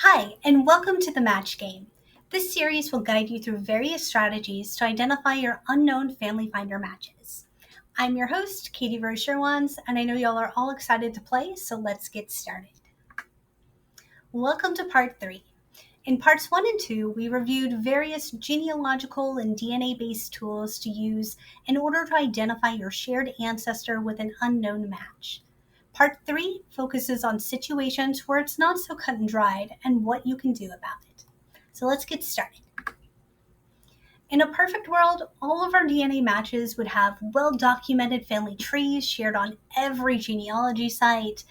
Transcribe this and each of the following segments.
Hi, and welcome to the Match Game. This series will guide you through various strategies to identify your unknown Family Finder matches. I'm your host, Katy Rowe-Schurwanz, and I know y'all are all excited to play, so let's get started. Welcome to Part 3. In Parts 1 and 2, we reviewed various genealogical and DNA-based tools to use in order to identify your shared ancestor with an unknown match. Part 3 focuses on situations where it's not so cut and dried and what you can do about it. So let's get started. In a perfect world, all of our DNA matches would have well-documented family trees shared on every genealogy site.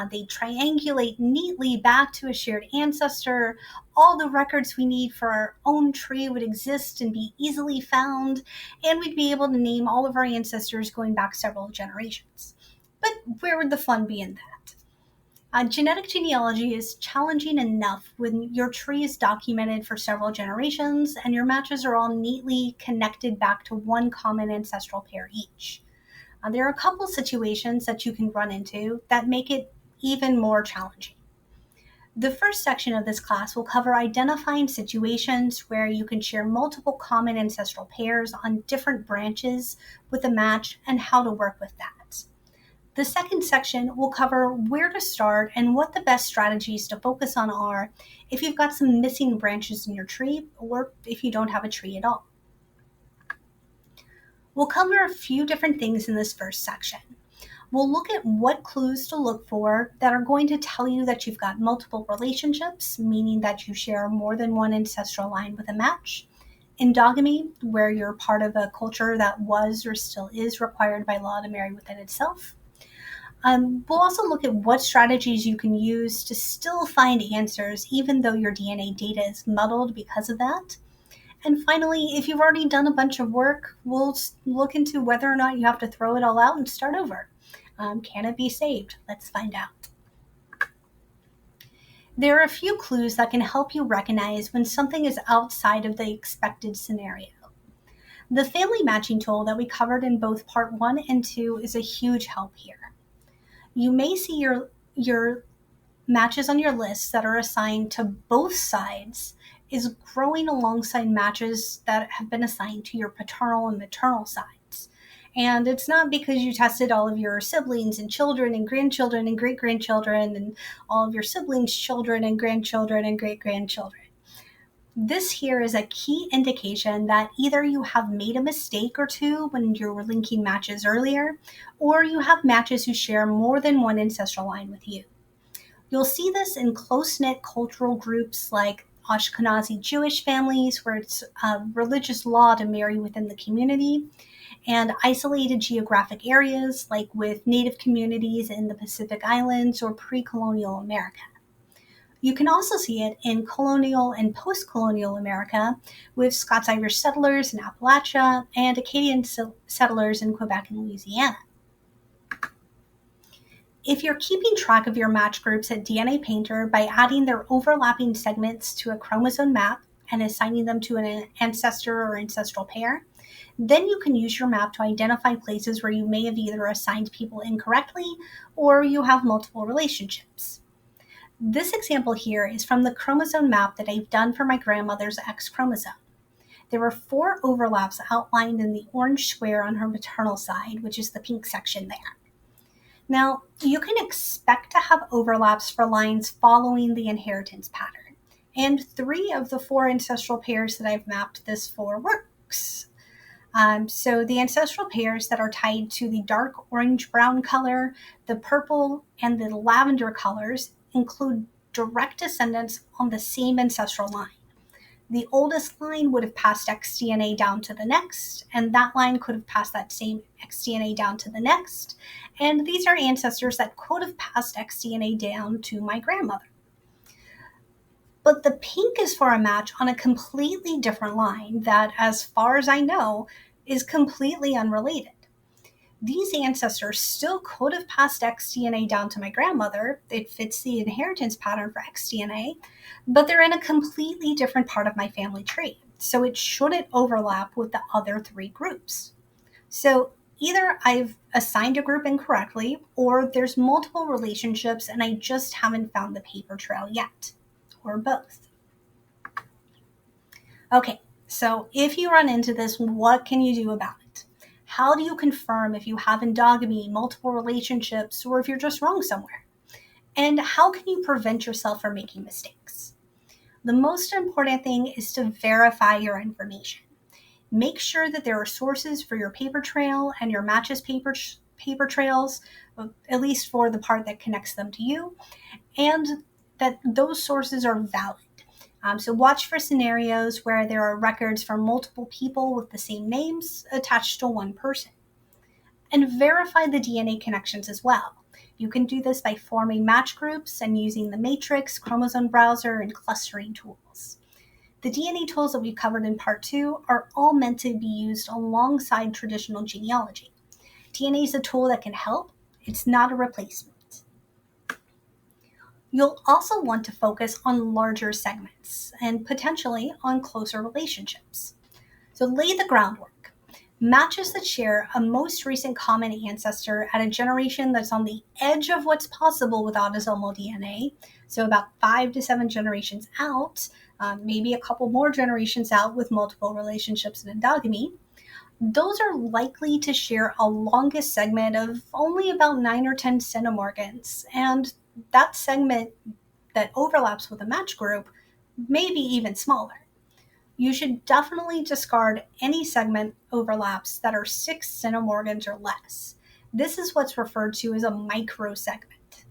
They triangulate neatly back to a shared ancestor. All the records we need for our own tree would exist and be easily found, and we'd be able to name all of our ancestors going back several generations. But where would the fun be in that? Genetic genealogy is challenging enough when your tree is documented for several generations and your matches are all neatly connected back to one common ancestral pair each. There are a couple situations that you can run into that make it even more challenging. The first section of this class will cover identifying situations where you can share multiple common ancestral pairs on different branches with a match and how to work with that. The second section will cover where to start and what the best strategies to focus on are if you've got some missing branches in your tree or if you don't have a tree at all. We'll cover a few different things in this first section. We'll look at what clues to look for that are going to tell you that you've got multiple relationships, meaning that you share more than one ancestral line with a match. Endogamy, where you're part of a culture that was or still is required by law to marry within itself. We'll also look at what strategies you can use to still find answers even though your DNA data is muddled because of that. And finally, if you've already done a bunch of work, we'll look into whether or not you have to throw it all out and start over. Can it be saved? Let's find out. There are a few clues that can help you recognize when something is outside of the expected scenario. The family matching tool that we covered in both Part 1 and 2 is a huge help here. You may see your matches on your list that are assigned to both sides is growing alongside matches that have been assigned to your paternal and maternal sides. And it's not because you tested all of your siblings and children and grandchildren and great-grandchildren and all of your siblings' children and grandchildren and great-grandchildren. This here is a key indication that either you have made a mistake or two when you were linking matches earlier, or you have matches who share more than one ancestral line with you. You'll see this in close-knit cultural groups like Ashkenazi Jewish families, where it's a religious law to marry within the community, and isolated geographic areas like with Native communities in the Pacific Islands or pre-colonial America. You can also see it in colonial and post-colonial America with Scots-Irish settlers in Appalachia and Acadian settlers in Quebec and Louisiana. If you're keeping track of your match groups at DNA Painter by adding their overlapping segments to a chromosome map and assigning them to an ancestor or ancestral pair, then you can use your map to identify places where you may have either assigned people incorrectly or you have multiple relationships. This example here is from the chromosome map that I've done for my grandmother's X chromosome. There were 4 overlaps outlined in the orange square on her maternal side, which is the pink section there. Now, you can expect to have overlaps for lines following the inheritance pattern, and 3 of the 4 ancestral pairs that I've mapped this for works. So the ancestral pairs that are tied to the dark orange-brown color, the purple, and the lavender colors include direct descendants on the same ancestral line. The oldest line would have passed xDNA down to the next, and that line could have passed that same xDNA down to the next, and these are ancestors that could have passed xDNA down to my grandmother. But the pink is for a match on a completely different line that, as far as I know, is completely unrelated. These ancestors still could have passed xDNA down to my grandmother. It fits the inheritance pattern for xDNA, but they're in a completely different part of my family tree, so it shouldn't overlap with the other 3 groups. So either I've assigned a group incorrectly, or there's multiple relationships and I just haven't found the paper trail yet. or both. Okay, so if you run into this, what can you do about it? How do you confirm if you have endogamy, multiple relationships, or if you're just wrong somewhere? And how can you prevent yourself from making mistakes? The most important thing is to verify your information. Make sure that there are sources for your paper trail and your matches paper trails, at least for the part that connects them to you, and that those sources are valid. So watch for scenarios where there are records from multiple people with the same names attached to one person. And verify the DNA connections as well. You can do this by forming match groups and using the Matrix, Chromosome Browser, and clustering tools. The DNA tools that we covered in part 2 are all meant to be used alongside traditional genealogy. DNA is a tool that can help. It's not a replacement. You'll also want to focus on larger segments and potentially on closer relationships. So lay the groundwork. Matches that share a most recent common ancestor at a generation that's on the edge of what's possible with autosomal DNA, so about 5 to 7 generations out, maybe a couple more generations out with multiple relationships and endogamy, those are likely to share a longest segment of only about 9 or 10 centimorgans, and that segment that overlaps with a match group may be even smaller. You should definitely discard any segment overlaps that are 6 centimorgans or less. This is what's referred to as a microsegment.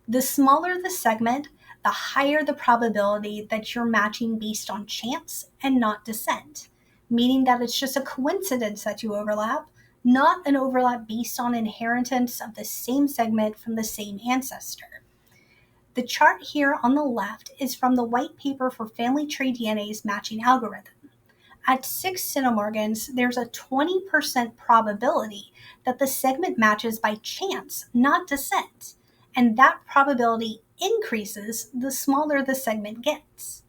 The smaller the segment, the higher the probability that you're matching based on chance and not descent, meaning that it's just a coincidence that you overlap, not an overlap based on inheritance of the same segment from the same ancestor. The chart here on the left is from the white paper for FamilyTreeDNA's matching algorithm. At 6 centimorgans, there's a 20% probability that the segment matches by chance, not descent, and that probability increases the smaller the segment gets.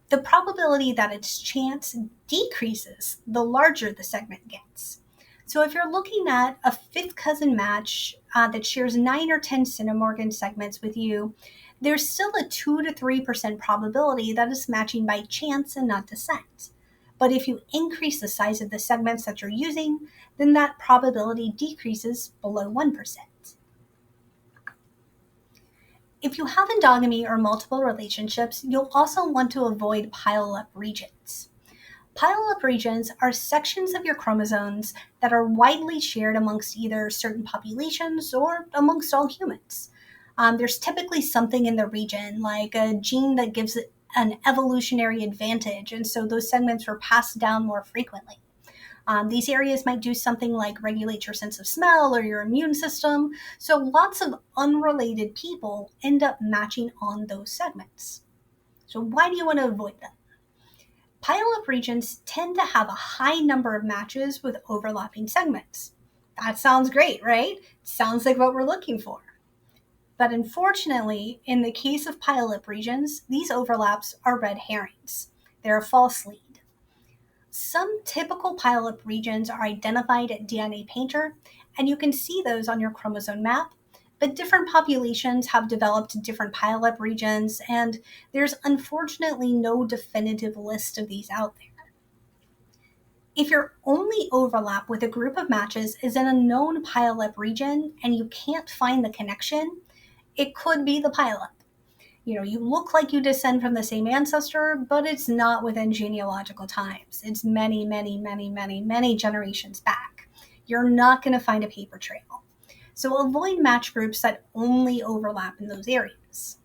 The probability that it's chance decreases the larger the segment gets. So if you're looking at a fifth cousin match that shares 9 or 10 centimorgan segments with you, there's still a 2 to 3% probability that it's matching by chance and not descent. But if you increase the size of the segments that you're using, then that probability decreases below 1%. If you have endogamy or multiple relationships, you'll also want to avoid pileup regions. Pileup regions are sections of your chromosomes that are widely shared amongst either certain populations or amongst all humans. There's typically something in the region, like a gene that gives it an evolutionary advantage, and so those segments were passed down more frequently. These areas might do something like regulate your sense of smell or your immune system, so lots of unrelated people end up matching on those segments. So why do you want to avoid them? Pileup regions tend to have a high number of matches with overlapping segments. That sounds great, right? Sounds like what we're looking for. But unfortunately, in the case of pileup regions, these overlaps are red herrings. They're a false lead. Some typical pileup regions are identified at DNA Painter, and you can see those on your chromosome map, but different populations have developed different pileup regions, and there's unfortunately no definitive list of these out there. If your only overlap with a group of matches is in a known pileup region and you can't find the connection, it could be the pileup. You look like you descend from the same ancestor, but it's not within genealogical times. It's many, many, many, many, many generations back. You're not going to find a paper trail. So avoid match groups that only overlap in those areas.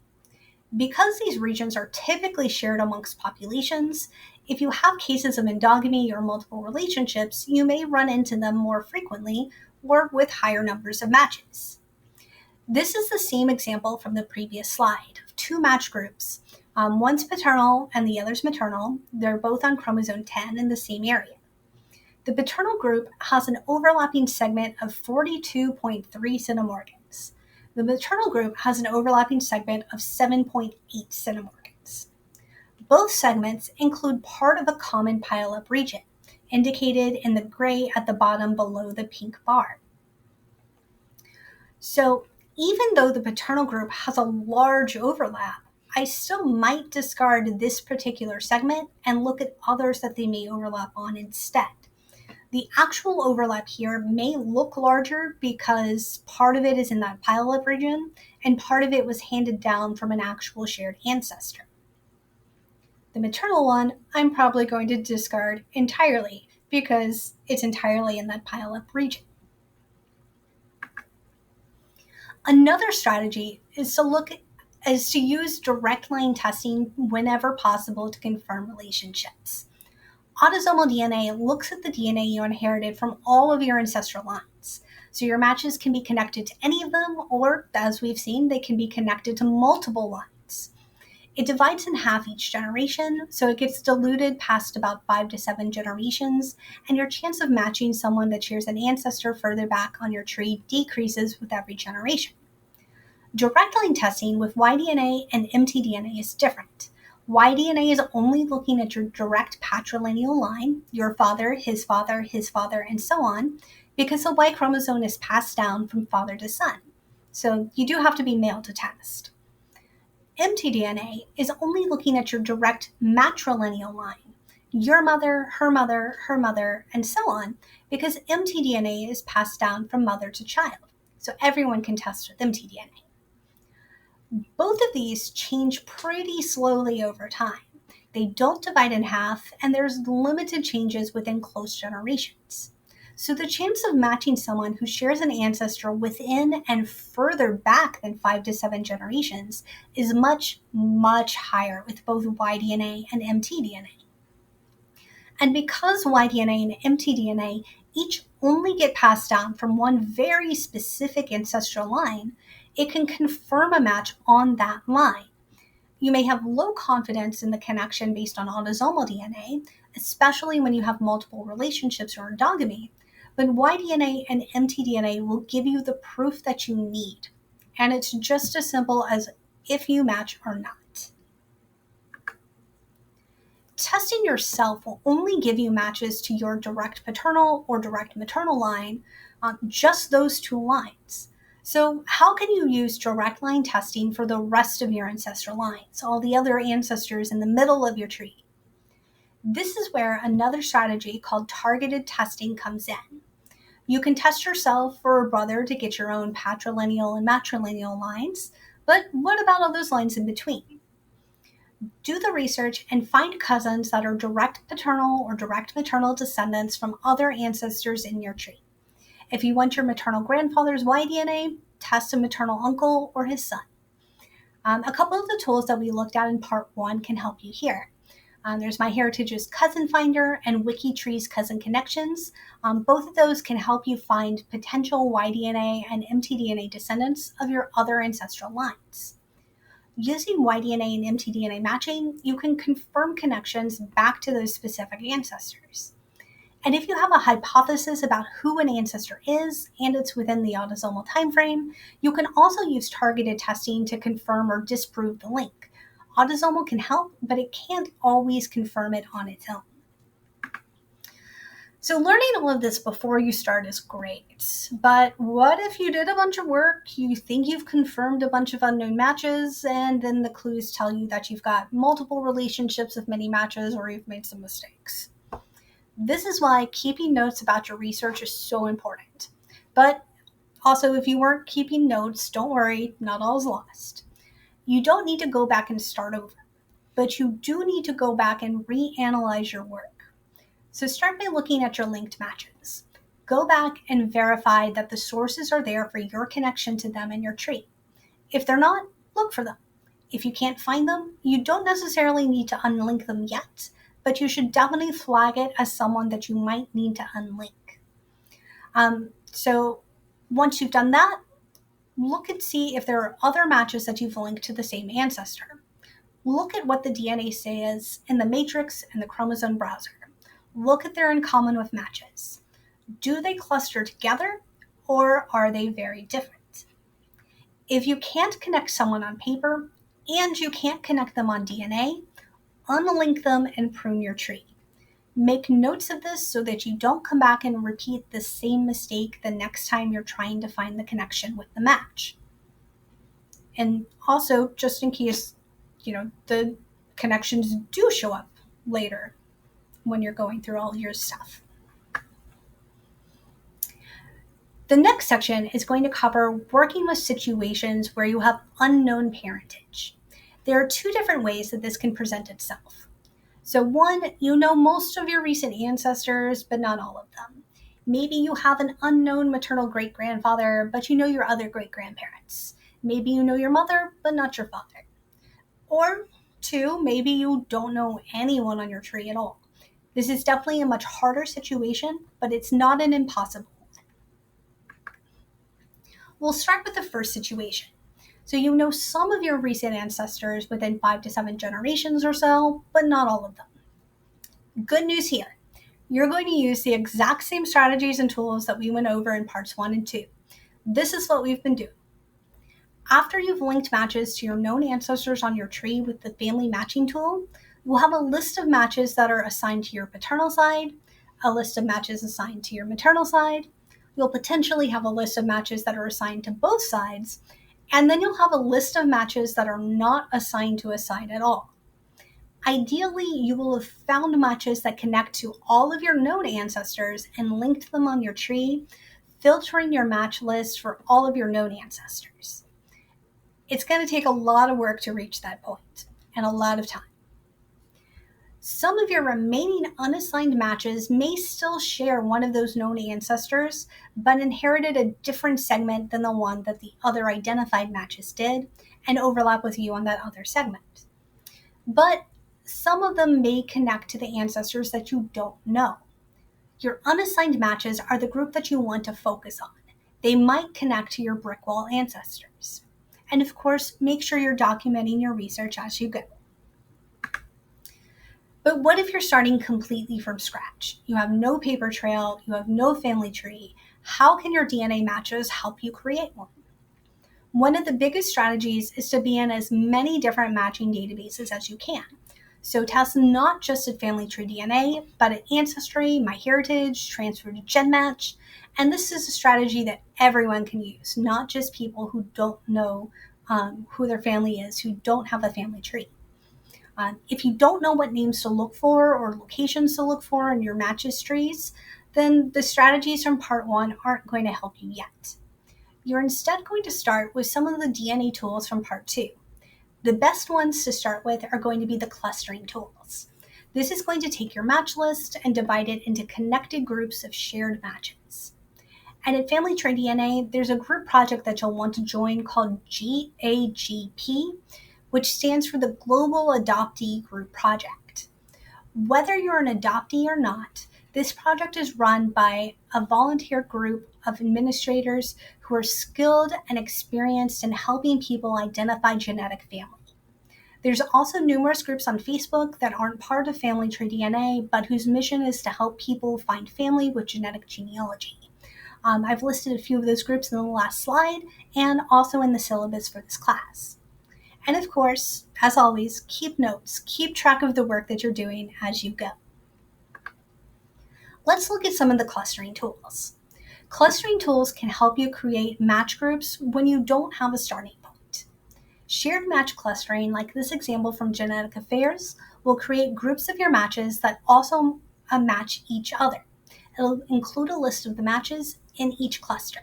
Because these regions are typically shared amongst populations, if you have cases of endogamy or multiple relationships, you may run into them more frequently or with higher numbers of matches. This is the same example from the previous slide of 2 match groups. One's paternal and the other's maternal. They're both on chromosome 10 in the same area. The paternal group has an overlapping segment of 42.3 centimorgans. The maternal group has an overlapping segment of 7.8 centimorgans. Both segments include part of a common pileup region, indicated in the gray at the bottom below the pink bar. So even though the paternal group has a large overlap, I still might discard this particular segment and look at others that they may overlap on instead. The actual overlap here may look larger because part of it is in that Pileup region and part of it was handed down from an actual shared ancestor. The maternal one, I'm probably going to discard entirely because it's entirely in that Pileup region. Another strategy is to use direct line testing whenever possible to confirm relationships. Autosomal DNA looks at the DNA you inherited from all of your ancestral lines. So your matches can be connected to any of them, or as we've seen, they can be connected to multiple lines. It divides in half each generation, so it gets diluted past about 5 to 7 generations, and your chance of matching someone that shares an ancestor further back on your tree decreases with every generation. Direct line testing with Y-DNA and mtDNA is different. Y-DNA is only looking at your direct patrilineal line, your father, his father, his father, and so on, because the Y chromosome is passed down from father to son. So you do have to be male to test. mtDNA is only looking at your direct matrilineal line, your mother, her mother, her mother, and so on, because mtDNA is passed down from mother to child. So everyone can test with mtDNA. Both of these change pretty slowly over time. They don't divide in half, and there's limited changes within close generations. So the chance of matching someone who shares an ancestor within and further back than 5 to 7 generations is much, much higher with both Y-DNA and mtDNA. And because Y-DNA and mtDNA each only get passed down from one very specific ancestral line, it can confirm a match on that line. You may have low confidence in the connection based on autosomal DNA, especially when you have multiple relationships or endogamy, but Y-DNA and mtDNA will give you the proof that you need. And it's just as simple as if you match or not. Testing yourself will only give you matches to your direct paternal or direct maternal line, just those two lines. So how can you use direct line testing for the rest of your ancestral lines, all the other ancestors in the middle of your tree? This is where another strategy called targeted testing comes in. You can test yourself or a brother to get your own patrilineal and matrilineal lines, but what about all those lines in between? Do the research and find cousins that are direct paternal or direct maternal descendants from other ancestors in your tree. If you want your maternal grandfather's Y-DNA, test a maternal uncle or his son. A couple of the tools that we looked at in part 1 can help you here. There's MyHeritage's Cousin Finder and WikiTree's Cousin Connections. Both of those can help you find potential Y-DNA and mtDNA descendants of your other ancestral lines. Using Y-DNA and mtDNA matching, you can confirm connections back to those specific ancestors. And if you have a hypothesis about who an ancestor is and it's within the autosomal timeframe, you can also use targeted testing to confirm or disprove the link. Autosomal can help, but it can't always confirm it on its own. So learning all of this before you start is great, but what if you did a bunch of work, you think you've confirmed a bunch of unknown matches, and then the clues tell you that you've got multiple relationships with many matches or you've made some mistakes? This is why keeping notes about your research is so important. But also, if you weren't keeping notes, don't worry, not all is lost. You don't need to go back and start over, but you do need to go back and reanalyze your work. So start by looking at your linked matches. Go back and verify that the sources are there for your connection to them in your tree. If they're not, look for them. If you can't find them, you don't necessarily need to unlink them yet, but you should definitely flag it as someone that you might need to unlink. So once you've done that, look and see if there are other matches that you've linked to the same ancestor. Look at what the DNA says in the Matrix and the Chromosome Browser. Look at their in common with matches. Do they cluster together, or are they very different? If you can't connect someone on paper, and you can't connect them on DNA, unlink them and prune your tree. Make notes of this so that you don't come back and repeat the same mistake the next time you're trying to find the connection with the match. And also, just in case the connections do show up later when you're going through all your stuff. The next section is going to cover working with situations where you have unknown parentage. There are two different ways that this can present itself. So one, you know most of your recent ancestors, but not all of them. Maybe you have an unknown maternal great-grandfather, but you know your other great-grandparents. Maybe you know your mother, but not your father. Or two, maybe you don't know anyone on your tree at all. This is definitely a much harder situation, but it's not an impossible one. We'll start with the first situation. So you know some of your recent ancestors within 5 to 7 generations or so, but not all of them. Good news here. You're going to use the exact same strategies and tools that we went over in parts 1 and 2. This is what we've been doing. After you've linked matches to your known ancestors on your tree with the family matching tool, we'll have a list of matches that are assigned to your paternal side, a list of matches assigned to your maternal side. You'll potentially have a list of matches that are assigned to both sides, and then you'll have a list of matches that are not assigned to a side at all. Ideally, you will have found matches that connect to all of your known ancestors and linked them on your tree, filtering your match list for all of your known ancestors. It's going to take a lot of work to reach that point, and a lot of time. Some of your remaining unassigned matches may still share one of those known ancestors, but inherited a different segment than the one that the other identified matches did, and overlap with you on that other segment. But some of them may connect to the ancestors that you don't know. Your unassigned matches are the group that you want to focus on. They might connect to your brick wall ancestors. And of course, make sure you're documenting your research as you go. But what if you're starting completely from scratch? You have no paper trail, you have no family tree. How can your DNA matches help you create one? One of the biggest strategies is to be in as many different matching databases as you can. So test not just at FamilyTreeDNA, but at Ancestry, MyHeritage, transfer to GenMatch. And this is a strategy that everyone can use, not just people who don't know who their family is, who don't have a family tree. If you don't know what names to look for or locations to look for in your matches trees, then the strategies from part 1 aren't going to help you yet. You're instead going to start with some of the DNA tools from part 2. The best ones to start with are going to be the clustering tools. This is going to take your match list and divide it into connected groups of shared matches. And at FamilyTreeDNA, there's a group project that you'll want to join called GAGP, which stands for the Global Adoptee Group Project. Whether you're an adoptee or not, this project is run by a volunteer group of administrators who are skilled and experienced in helping people identify genetic family. There's also numerous groups on Facebook that aren't part of FamilyTreeDNA, but whose mission is to help people find family with genetic genealogy. I've listed a few of those groups in the last slide and also in the syllabus for this class. And of course, as always, keep notes, keep track of the work that you're doing as you go. Let's look at some of the clustering tools. Clustering tools can help you create match groups when you don't have a starting point. Shared match clustering, like this example from Genetic Affairs, will create groups of your matches that also match each other. It'll include a list of the matches in each cluster.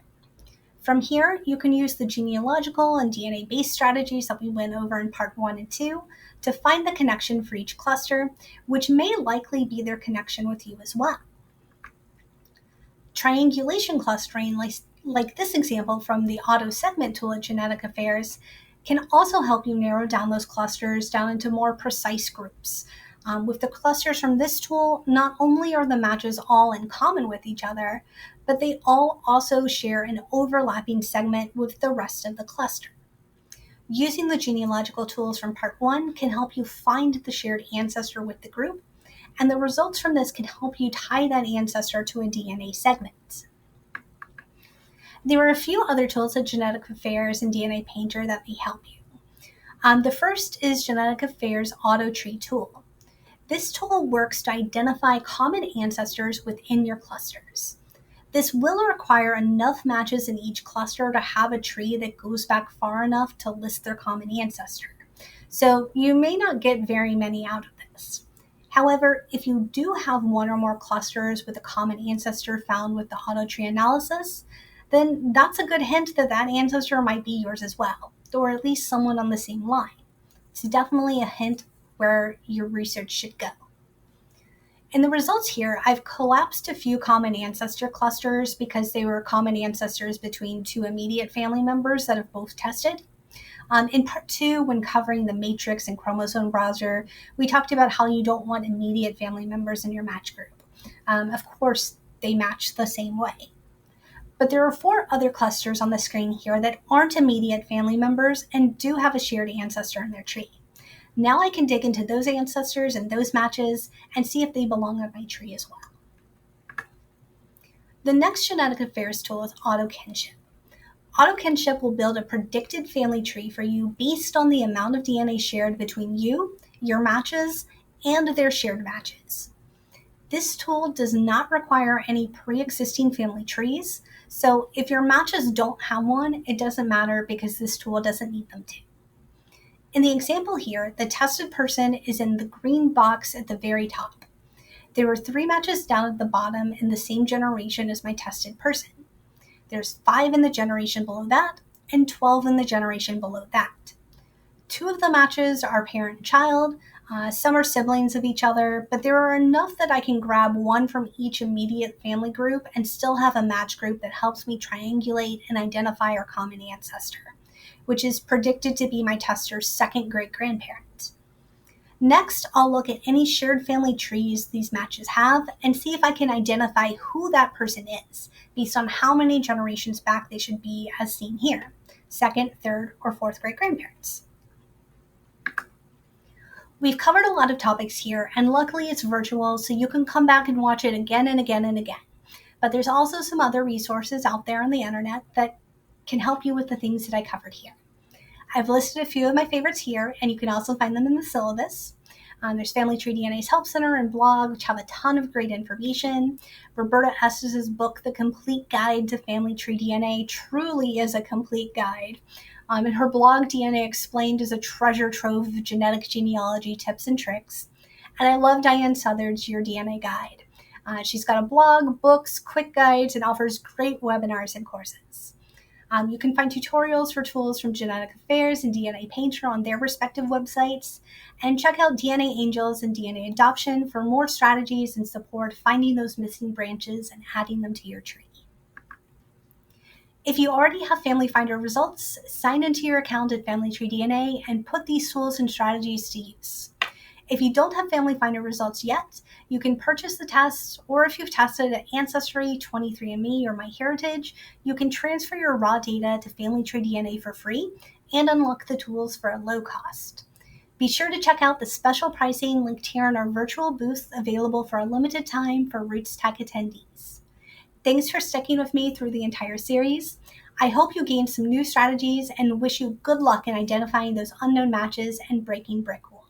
From here, you can use the genealogical and DNA-based strategies that we went over in part 1 and 2 to find the connection for each cluster, which may likely be their connection with you as well. Triangulation clustering, like this example from the auto segment tool at Genetic Affairs, can also help you narrow down those clusters down into more precise groups. With the clusters from this tool, not only are the matches all in common with each other, but they all also share an overlapping segment with the rest of the cluster. Using the genealogical tools from part 1 can help you find the shared ancestor with the group, and the results from this can help you tie that ancestor to a DNA segment. There are a few other tools at Genetic Affairs and DNA Painter that may help you. The first is Genetic Affairs Auto Tree tool. This tool works to identify common ancestors within your clusters. This will require enough matches in each cluster to have a tree that goes back far enough to list their common ancestor. So you may not get very many out of this. However, if you do have one or more clusters with a common ancestor found with the autotree analysis, then that's a good hint that that ancestor might be yours as well, or at least someone on the same line. It's definitely a hint where your research should go. In the results here, I've collapsed a few common ancestor clusters because they were common ancestors between two immediate family members that have both tested. In part 2, when covering the Matrix and Chromosome Browser, we talked about how you don't want immediate family members in your match group. Of course, they match the same way. But there are 4 other clusters on the screen here that aren't immediate family members and do have a shared ancestor in their tree. Now I can dig into those ancestors and those matches and see if they belong on my tree as well. The next genetic affairs tool is AutoKinship. AutoKinship will build a predicted family tree for you based on the amount of DNA shared between you, your matches, and their shared matches. This tool does not require any pre-existing family trees, so if your matches don't have one, it doesn't matter because this tool doesn't need them to. In the example here, the tested person is in the green box at the very top. There are 3 matches down at the bottom in the same generation as my tested person. There's 5 in the generation below that, and 12 in the generation below that. 2 of the matches are parent and child, some are siblings of each other, but there are enough that I can grab one from each immediate family group and still have a match group that helps me triangulate and identify our common ancestor, which is predicted to be my tester's second great-grandparent. Next, I'll look at any shared family trees these matches have and see if I can identify who that person is based on how many generations back they should be as seen here, second, third, or fourth great-grandparents. We've covered a lot of topics here, and luckily it's virtual, so you can come back and watch it again and again and again. But there's also some other resources out there on the internet that can help you with the things that I covered here. I've listed a few of my favorites here, and you can also find them in the syllabus. There's FamilyTreeDNA's Help Center and blog, which have a ton of great information. Roberta Estes's book, The Complete Guide to FamilyTreeDNA, truly is a complete guide. And her blog, DNA Explained, is a treasure trove of genetic genealogy tips and tricks. And I love Diane Southard's Your DNA Guide. She's got a blog, books, quick guides, and offers great webinars and courses. You can find tutorials for tools from Genetic Affairs and DNA Painter on their respective websites, and check out DNA Angels and DNA Adoption for more strategies and support finding those missing branches and adding them to your tree. If you already have Family Finder results, sign into your account at FamilyTreeDNA and put these tools and strategies to use. If you don't have Family Finder results yet, you can purchase the tests, or if you've tested at Ancestry, 23andMe, or MyHeritage, you can transfer your raw data to FamilyTreeDNA for free and unlock the tools for a low cost. Be sure to check out the special pricing linked here in our virtual booth available for a limited time for Roots Tech attendees. Thanks for sticking with me through the entire series. I hope you gained some new strategies and wish you good luck in identifying those unknown matches and breaking brick walls.